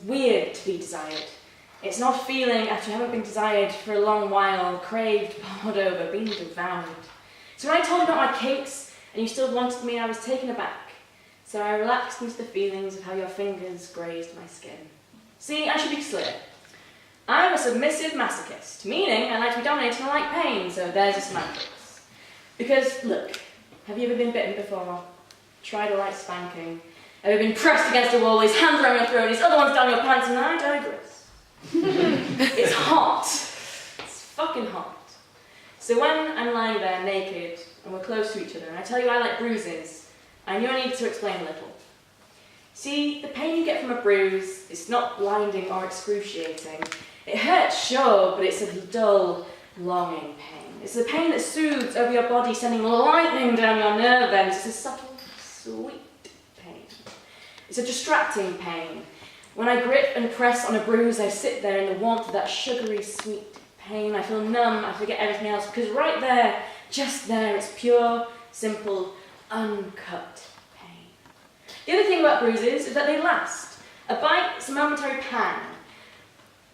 weird to be desired. It's an odd feeling after you haven't been desired for a long while, craved, pored over, being devoured. So when I told you about my kinks and you still wanted me, I was taken aback. So I relaxed into the feelings of how your fingers grazed my skin. See, I should be clear. I'm a submissive masochist, meaning I like to be dominated and I like pain, so there's a semantics. Because, look, have you ever been bitten before? Tried a light spanking? Ever been pressed against a wall, his hands around your throat, his other ones down your pants, and I digress. It's hot. It's fucking hot. So when I'm lying there naked and we're close to each other and I tell you I like bruises, I knew I needed to explain a little. See, the pain you get from a bruise is not blinding or excruciating. It hurts, sure, but it's a dull, longing pain. It's the pain that soothes over your body, sending lightning down your nerve ends. It's a subtle, sweet pain. It's a distracting pain. When I grip and press on a bruise, I sit there in the warmth of that sugary, sweet pain. I feel numb, I forget everything else, because right there, just there, it's pure, simple, uncut pain. The other thing about bruises is that they last. A bite is a momentary pang.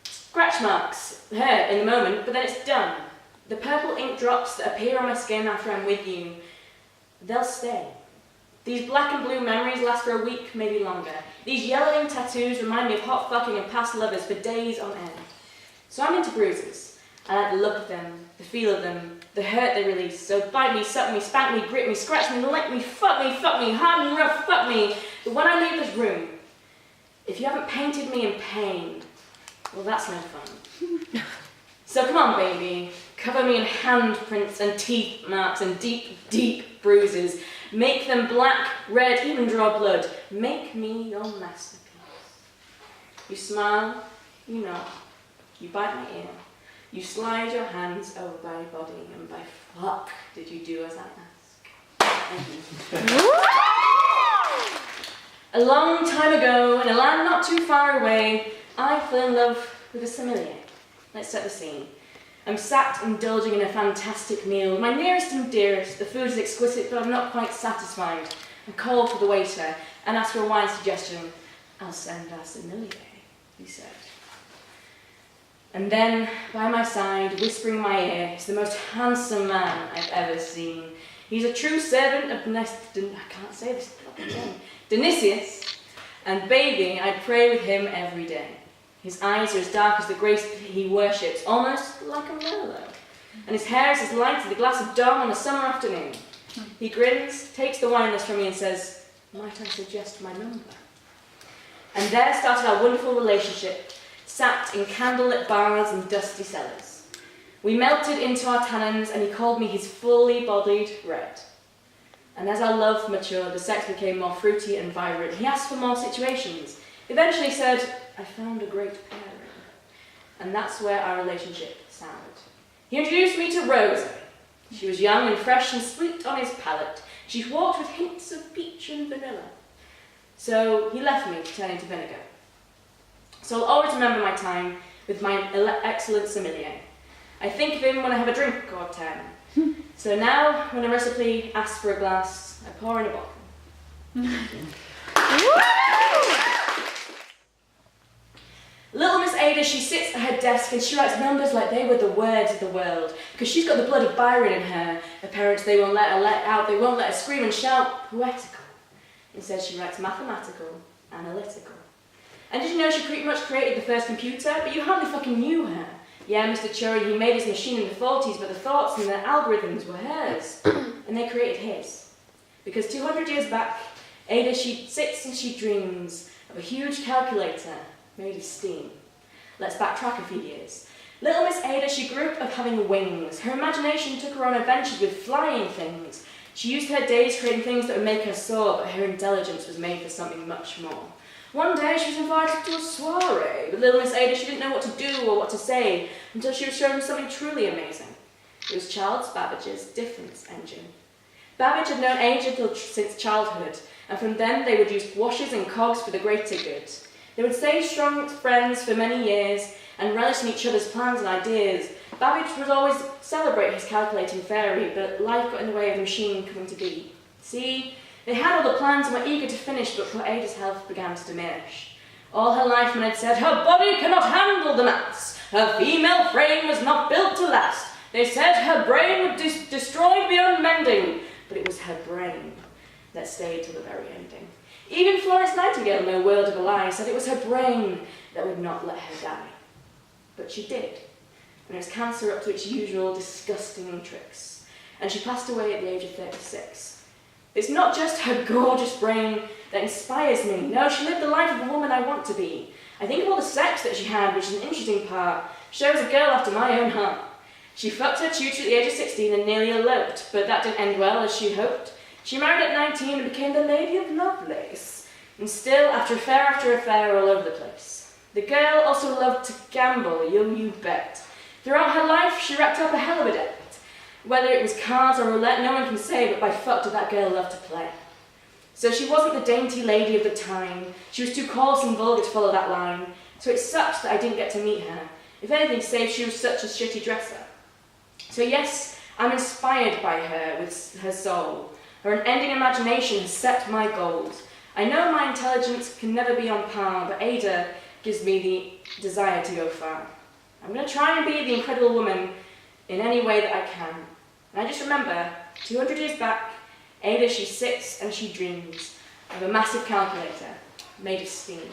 Scratch marks hurt in the moment, but then it's done. The purple ink drops that appear on my skin after I'm with you, they'll stay. These black and blue memories last for a week, maybe longer. These yellowing tattoos remind me of hot fucking and past lovers for days on end. So I'm into bruises. I like the look of them, the feel of them, the hurt they release. So bite me, suck me, spank me, grip me, scratch me, lick me, fuck me, hard and rough, fuck me. But when I leave this room, if you haven't painted me in pain, well, that's no fun. So come on, baby. Cover me in handprints and teeth marks and deep, deep bruises. Make them black, red, even draw blood. Make me your masterpiece. You smile, you nod, you bite my ear. You slide your hands over my body, and by fuck did you do as I ask. Thank you. A long time ago, in a land not too far away, I fell in love with a sommelier. Let's set the scene. I'm sat indulging in a fantastic meal. My nearest and dearest. The food is exquisite, but I'm not quite satisfied. I call for the waiter and ask for a wine suggestion. I'll send our sommelier, he said. And then, by my side, whispering in my ear, is the most handsome man I've ever seen. He's a true servant of Dionysius, and baby, I pray with him every day. His eyes are as dark as the grace he worships, almost like a Merlot. And his hair is as light as a glass of Dom on a summer afternoon. He grins, takes the wine list from me and says, might I suggest my number? And there started our wonderful relationship, sat in candlelit bars and dusty cellars. We melted into our tannins and he called me his fully bodied red. And as our love matured, the sex became more fruity and vibrant. He asked for more situations. Eventually said, I found a great pairing. And that's where our relationship soured. He introduced me to Rosa. She was young and fresh and sweet on his palate. She walked with hints of peach and vanilla. So he left me to turn into vinegar. So I'll always remember my time with my excellent sommelier. I think of him when I have a drink or 10. So now, when a recipe asks for a glass, I pour in a bottle. Little Miss Ada, she sits at her desk and she writes numbers like they were the words of the world. Because she's got the bloody Byron in her. Her parents, they won't let her let out, they won't let her scream and shout poetical. Instead she writes mathematical, analytical. And did you know she pretty much created the first computer? But you hardly fucking knew her. Yeah, Mr. Turing, he made his machine in the 40s, but the thoughts and the algorithms were hers. And they created his. Because 200 years back, Ada, she sits and she dreams of a huge calculator made of steam. Let's backtrack a few years. Little Miss Ada, she grew up of having wings. Her imagination took her on adventures with flying things. She used her days creating things that would make her soar, but her intelligence was made for something much more. One day she was invited to a soiree, but little Miss Ada, she didn't know what to do or what to say until she was shown something truly amazing. It was Charles Babbage's difference engine. Babbage had known Ada since childhood, and from then they would use washes and cogs for the greater good. They would stay strong friends for many years and relish in each other's plans and ideas. Babbage would always celebrate his calculating fairy, but life got in the way of the machine coming to be. See, they had all the plans and were eager to finish, but poor Ada's health began to diminish. All her life men had said, her body cannot handle the mass. Her female frame was not built to last. They said her brain would destroy beyond mending. But it was her brain that stayed till the very ending. Even Florence Nightingale, no word of a lie, said it was her brain that would not let her die. But she did. And it was cancer up to its usual disgusting tricks. And she passed away at the age of 36. It's not just her gorgeous brain that inspires me. No, she lived the life of a woman I want to be. I think of all the sex that she had, which is an interesting part. She was a girl after my own heart. She fucked her tutor at the age of 16 and nearly eloped, but that didn't end well as she hoped. She married at 19 and became the Lady of Lovelace. And still, after affair all over the place. The girl also loved to gamble, you bet. Throughout her life, she racked up a hell of a debt. Whether it was cards or roulette, no one can say, but by fuck did that girl love to play. So she wasn't the dainty lady of the time. She was too coarse and vulgar to follow that line. So it sucked that I didn't get to meet her. If anything, save she was such a shitty dresser. So yes, I'm inspired by her with her soul. Her unending imagination has set my goals. I know my intelligence can never be on par, but Ada gives me the desire to go far. I'm going to try and be the incredible woman in any way that I can. And I just remember, 200 years back, Ada, she sits and she dreams of a massive calculator made of steam.